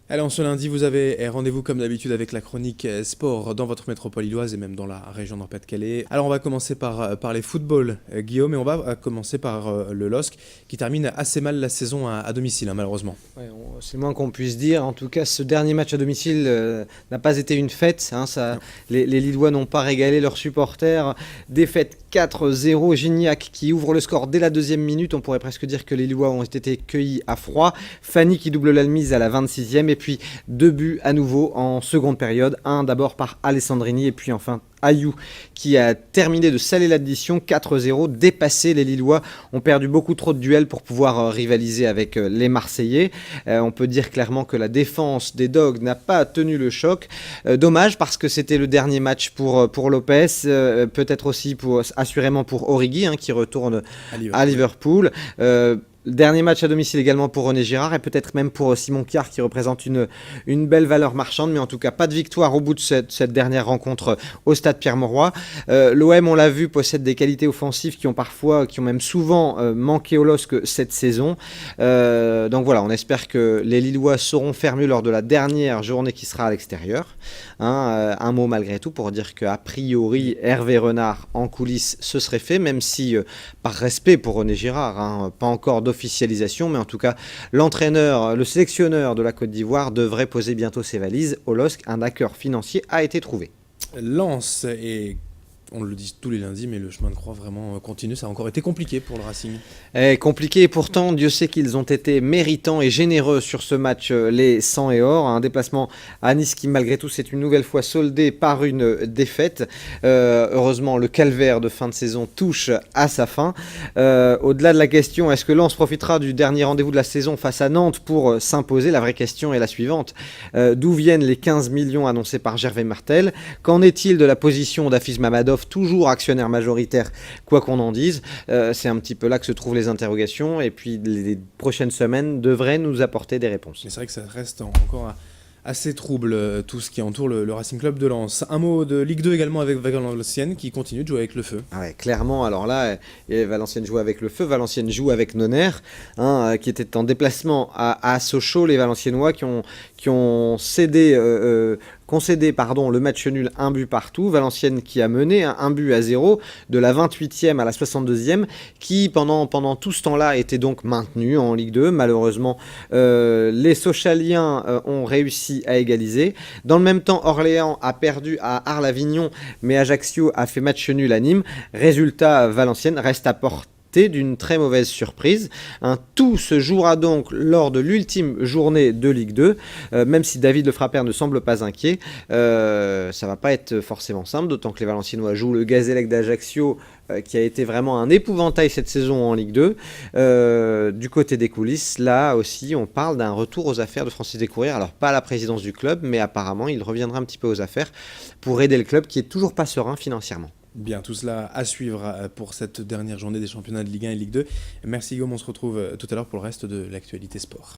Allez, en ce lundi, vous avez rendez-vous comme d'habitude avec la chronique sport dans votre métropole lilloise et même dans la région Nord-Pas-de-Calais. Alors on va commencer par parler football, Guillaume, et on va commencer par le LOSC qui termine assez mal la saison à domicile, hein, malheureusement. Ouais, c'est le moins qu'on puisse dire. En tout cas, ce dernier match à domicile n'a pas été une fête, hein, Non. les Lillois n'ont pas régalé leurs supporters. Défaite 4-0. Gignac qui ouvre le score dès la deuxième minute. On pourrait presque dire que les Lillois ont été cueillis à froid. Fanny qui double la mise à la 26e. Et puis deux buts à nouveau en seconde période. Un d'abord par Alessandrini et puis enfin Ayou qui a terminé de saler l'addition 4-0, dépassé. Les Lillois ont perdu beaucoup trop de duels pour pouvoir rivaliser avec les Marseillais. On peut dire clairement que la défense des Dogs n'a pas tenu le choc. Dommage parce que c'était le dernier match pour Lopez, peut-être aussi assurément pour Origi qui retourne À à Liverpool. Liverpool. Dernier match à domicile également pour René Girard et peut-être même pour Simon Kiar qui représente une belle valeur marchande, mais en tout cas pas de victoire au bout de cette dernière rencontre au stade Pierre-Mauroy. L'OM, on l'a vu, possède des qualités offensives qui ont même souvent manqué au LOSC cette saison. Donc voilà, on espère que les Lillois sauront faire mieux lors de la dernière journée qui sera à l'extérieur. Un mot malgré tout pour dire qu'a priori Hervé Renard en coulisses ce serait fait, même si par respect pour René Girard, pas encore d'officialisation, mais en tout cas l'entraîneur, le sélectionneur de la Côte d'Ivoire devrait poser bientôt ses valises. Au LOSC, un accord financier a été trouvé. Lens, et on le dit tous les lundis, mais le chemin de croix vraiment continue. Ça a encore été compliqué pour le Racing. Compliqué et pourtant, Dieu sait qu'ils ont été méritants et généreux sur ce match, les 100 et or. Un déplacement à Nice qui, malgré tout, s'est une nouvelle fois soldé par une défaite. Heureusement, le calvaire de fin de saison touche à sa fin. Au-delà de la question, est-ce que Lens profitera du dernier rendez-vous de la saison face à Nantes pour s'imposer? La vraie question est la suivante. D'où viennent les 15 millions annoncés par Gervais Martel? Qu'en est-il de la position d'Afis Mamadov, toujours actionnaire majoritaire, quoi qu'on en dise? C'est un petit peu là que se trouvent les interrogations et puis les prochaines semaines devraient nous apporter des réponses. Mais c'est vrai que ça reste encore assez trouble, tout ce qui entoure le Racing Club de Lens. Un mot de Ligue 2 également avec Valenciennes qui continue de jouer avec le feu. Ah ouais, clairement, alors là, Valenciennes joue avec le feu, Valenciennes joue avec Nonner, qui était en déplacement à Sochaux, les Valenciennois qui ont concédé le match nul, un but partout. Valenciennes qui a mené un but à 0 de la 28e à la 62e, qui pendant tout ce temps-là était donc maintenu en Ligue 2. Malheureusement, les Sochaliens ont réussi à égaliser. Dans le même temps, Orléans a perdu à Arles-Avignon, mais Ajaccio a fait match nul à Nîmes. Résultat, Valenciennes reste à portée d'une très mauvaise surprise. Tout se jouera donc lors de l'ultime journée de Ligue 2, même si David Lefrappère ne semble pas inquiet. Ça va pas être forcément simple, d'autant que les Valenciennois jouent le Gazélec d'Ajaccio, qui a été vraiment un épouvantail cette saison en Ligue 2. Du côté des coulisses, là aussi, on parle d'un retour aux affaires de Francis Descourrières. Alors, pas à la présidence du club, mais apparemment, il reviendra un petit peu aux affaires pour aider le club qui est toujours pas serein financièrement. Bien, tout cela à suivre pour cette dernière journée des championnats de Ligue 1 et Ligue 2. Merci Guillaume, on se retrouve tout à l'heure pour le reste de l'actualité sport.